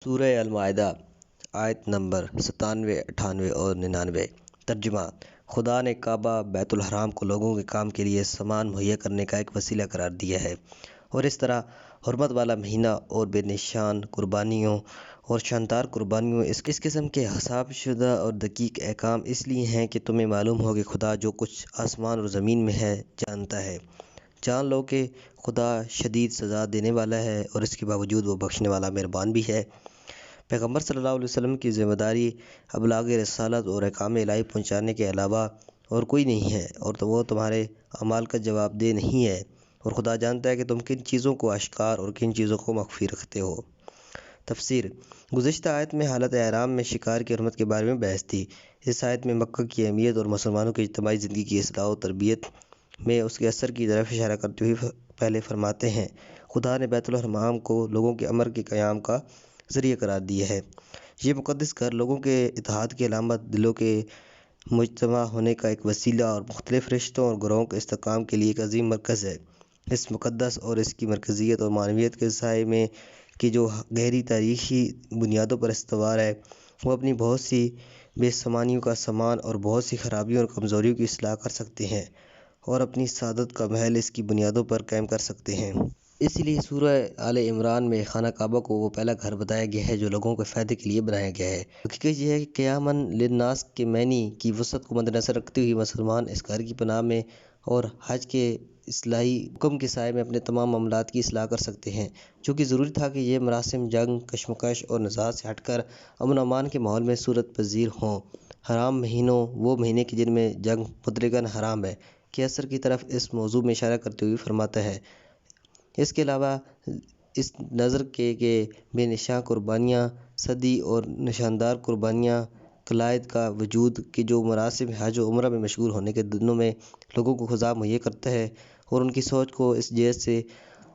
سورہ المائدہ آیت نمبر 97، 98 اور 99۔ ترجمہ: خدا نے کعبہ بیت الحرام کو لوگوں کے کام کے لیے سامان مہیا کرنے کا ایک وسیلہ قرار دیا ہے، اور اس طرح حرمت والا مہینہ اور بے نشان قربانیوں اور شاندار قربانیوں اس قسم کے حساب شدہ اور دقیق احکام اس لیے ہیں کہ تمہیں معلوم ہو کہ خدا جو کچھ آسمان اور زمین میں ہے جانتا ہے۔ جان لو کہ خدا شدید سزا دینے والا ہے، اور اس کے باوجود وہ بخشنے والا مہربان بھی ہے۔ پیغمبر صلی اللہ علیہ وسلم کی ذمہ داری ابلاغ رسالت اور احکام الہی پہنچانے کے علاوہ اور کوئی نہیں ہے، اور وہ تمہارے اعمال کا جواب دہ نہیں ہے، اور خدا جانتا ہے کہ تم کن چیزوں کو آشکار اور کن چیزوں کو مخفی رکھتے ہو۔ تفسیر: گزشتہ آیت میں حالت احرام میں شکار کی حرمت کے بارے میں بحث تھی۔ اس آیت میں مکہ کی اہمیت اور مسلمانوں کی اجتماعی زندگی کی اصلاح و تربیت میں اس کے اثر کی طرف اشارہ کرتے ہوئے پہلے فرماتے ہیں، خدا نے بیت الحرام کو لوگوں کے امر کے قیام کا ذریعہ قرار دیا ہے۔ یہ مقدس گھر لوگوں کے اتحاد کی علامت، دلوں کے مجتمع ہونے کا ایک وسیلہ اور مختلف رشتوں اور گروہوں کے استحکام کے لیے ایک عظیم مرکز ہے۔ اس مقدس اور اس کی مرکزیت اور معنویت کے سائے میں کی جو گہری تاریخی بنیادوں پر استوار ہے، وہ اپنی بہت سی بے سامانیوں کا سامان اور بہت سی خرابیوں اور کمزوریوں کی اصلاح کر سکتے ہیں، اور اپنی سعادت کا محل اس کی بنیادوں پر قائم کر سکتے ہیں۔ اسی لیے سورہ آل عمران میں خانہ کعبہ کو وہ پہلا گھر بتایا گیا ہے جو لوگوں کے فائدے کے لیے بنایا گیا ہے۔ حقیقت یہ ہے کہ قیامًا للناس کے معنی کی وسعت کو مدنظر رکھتے ہوئے مسلمان اس گھر کی پناہ میں اور حج کے اصلاحی حکم کے سائے میں اپنے تمام معاملات کی اصلاح کر سکتے ہیں، چونکہ ضروری تھا کہ یہ مراسم جنگ، کشمکش اور نزاعات سے ہٹ کر امن و امان کے ماحول میں صورت پذیر ہوں۔ حرام مہینوں، وہ مہینے کہ جن میں جنگ مطلقاً حرام ہے، کے اثر کی طرف اس موضوع میں اشارہ کرتے ہوئے فرماتا ہے۔ اس کے علاوہ اس نظر کے کہ بے نشان قربانیاں، صدی اور نشاندار قربانیاں، قلائد کا وجود کہ جو مراسم حج و عمرہ میں مشغول ہونے کے دنوں میں لوگوں کو خدا مہیا کرتا ہے اور ان کی سوچ کو اس جہت سے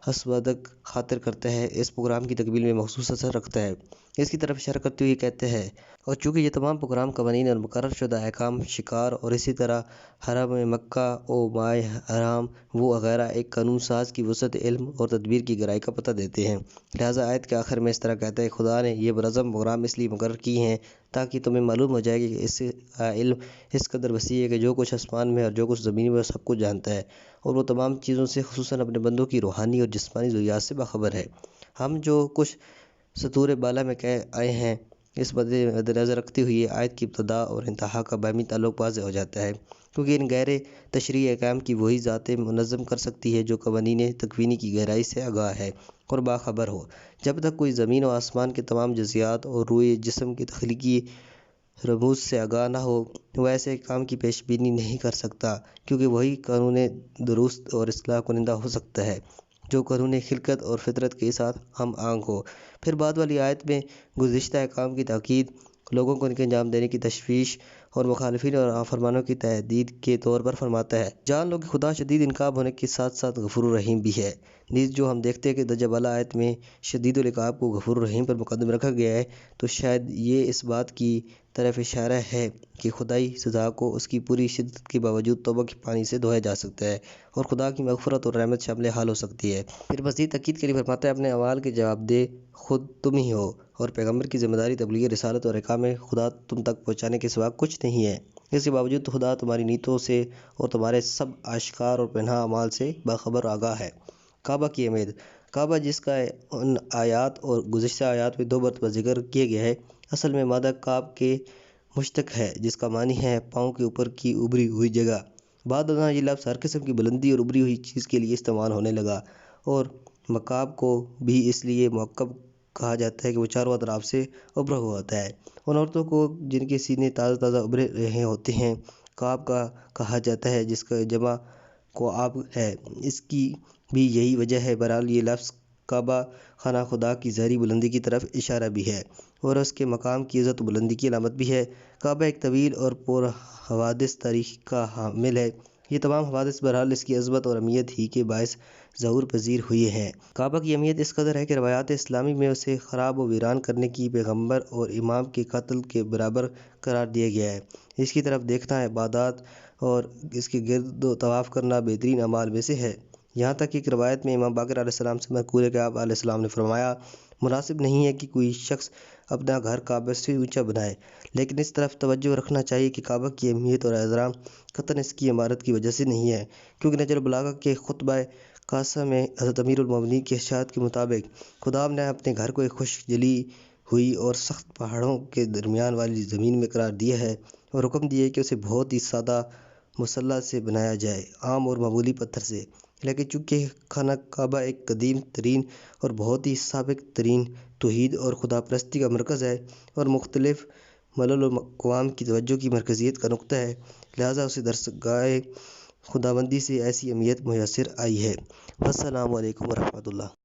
اسودق خاطر کرتا ہے، اس پروگرام کی تکمیل میں مخصوص اثر رکھتا ہے۔ اس کی طرف اشارہ کرتے ہوئے کہتے ہیں، اور چونکہ یہ تمام پروگرام، قوانین اور مقرر شدہ احکام شکار اور اسی طرح حرم مکہ و مائے حرام و وغیرہ ایک قانون ساز کی وسعت علم اور تدبیر کی گہرائی کا پتہ دیتے ہیں، لہٰذا آیت کے آخر میں اس طرح کہتا ہے، خدا نے یہ منظم پروگرام اس لیے مقرر کیے ہیں تاکہ تمہیں معلوم ہو جائے کہ اس کا علم اس قدر وسیع ہے کہ جو کچھ آسمان میں اور جو کچھ زمین میں وہ سب کچھ جانتا ہے، اور وہ تمام چیزوں سے خصوصاً اپنے بندوں کی روحانی اور جسمانی ضروریات سے باخبر ہے۔ ہم جو کچھ سطور بالا میں کہہ آئے ہیں، اس مد نظر رکھتے ہوئے آیت کی ابتدا اور انتہا کا باہمی تعلق واضح ہو جاتا ہے، کیونکہ ان غیر تشریعی احکام کی وہی ذات منظم کر سکتی ہے جو قوانین تکوینی کی گہرائی سے آگاہ ہے اور باخبر ہو۔ جب تک کوئی زمین و آسمان کے تمام جزیات اور روئے جسم کے تخلیقی رموز سے آگاہ نہ ہو، وہ ایسے احکام کی پیش بینی نہیں کر سکتا، کیونکہ وہی قانون درست اور اصلاح کنندہ ہو سکتا ہے جو قانون خلقت اور فطرت کے ساتھ ہم آہنگ ہو۔ پھر بعد والی آیت میں گزشتہ احکام کی تاکید، لوگوں کو ان کے انجام دینے کی تشویش اور مخالفین اور نافرمانوں کی تہدید کے طور پر فرماتا ہے، جان لو کہ خدا شدید انقلاب ہونے کے ساتھ ساتھ غفور الرحیم بھی ہے۔ نیز جو ہم دیکھتے ہیں کہ درجہ بالا آیت میں شدید العقاب کو غفور الرحیم پر مقدم رکھا گیا ہے، تو شاید یہ اس بات کی طرف اشارہ ہے کہ خدائی سزا کو اس کی پوری شدت کے باوجود توبہ کے پانی سے دھویا جا سکتا ہے، اور خدا کی مغفرت اور رحمت شامل حال ہو سکتی ہے۔ پھر مزید تاکید کے لیے فرماتا ہے، اپنے اعمال کے جواب دہ خود تم ہی ہو، اور پیغمبر کی ذمہ داری تبلیغ رسالت اور احکام خدا تم تک پہنچانے کے سوا کچھ نہیں ہے۔ اس کے باوجود خدا تمہاری نیتوں سے اور تمہارے سب آشکار اور پنہاں اعمال سے باخبر آگاہ ہے۔ کعبہ کی اہمیت: کعبہ جس کا ان آیات اور گزشتہ آیات میں 2 مرتبہ ذکر کیا گیا ہے، اصل میں مادہ کعب کے مشتق ہے، جس کا معنی ہے پاؤں کے اوپر کی ابری ہوئی جگہ۔ بعد ازاں یہ لفظ ہر قسم کی بلندی اور ابری ہوئی چیز کے لیے استعمال ہونے لگا، اور مکعب کو بھی اس لیے مکعب کہا جاتا ہے کہ وہ چاروں اطراف سے ابھرا ہوا ہوتا ہے۔ ان عورتوں کو جن کے سینے تازہ تازہ ابھرے رہے ہوتے ہیں کعب کا کہا جاتا ہے، جس کا جمع کعاب ہے۔ اس کی بھی یہی وجہ ہے۔ بہرحال یہ لفظ کعبہ خانہ خدا کی ظاہری بلندی کی طرف اشارہ بھی ہے اور اس کے مقام کی عزت و بلندی کی علامت بھی ہے۔ کعبہ ایک طویل اور پر حوادث تاریخ کا حامل ہے۔ یہ تمام حوادث بہرحال اس کی عظمت اور اہمیت ہی کے باعث ظہور پذیر ہوئے ہیں۔ کعبہ کی اہمیت اس قدر ہے کہ روایات اسلامی میں اسے خراب و ویران کرنے کی پیغمبر اور امام کے قتل کے برابر قرار دیا گیا ہے۔ اس کی طرف دیکھنا، عبادات اور اس کے گرد طواف کرنا بہترین اعمال میں سے ہے۔ یہاں تک کہ ایک روایت میں امام باقر علیہ السلام سے منقول ہے کہ آپ علیہ السلام نے فرمایا، مناسب نہیں ہے کہ کوئی شخص اپنا گھر کعبہ سے اونچا بنائے، لیکن اس طرف توجہ رکھنا چاہیے کہ کعبہ کی اہمیت اور احترام قطعاً اس کی عمارت کی وجہ سے نہیں ہے، کیونکہ نہج البلاغہ کے خطبہ خاصہ میں حضرت امیر المومنین کے ارشاد کے مطابق خدا نے اپنے گھر کو ایک خشک جلی ہوئی اور سخت پہاڑوں کے درمیان والی زمین میں قرار دیا ہے اور حکم دیا ہے کہ اسے بہت ہی سادہ مسلح سے بنایا جائے، عام اور معمولی پتھر سے۔ لیکن چونکہ خانہ کعبہ ایک قدیم ترین اور بہت ہی سابق ترین توحید اور خدا پرستی کا مرکز ہے اور مختلف ملل و اقوام کی توجہ کی مرکزیت کا نقطہ ہے، لہٰذا اسے درسگاہ خداوندی سے ایسی اہمیت میسر آئی ہے۔ والسلام علیکم ورحمۃ اللہ۔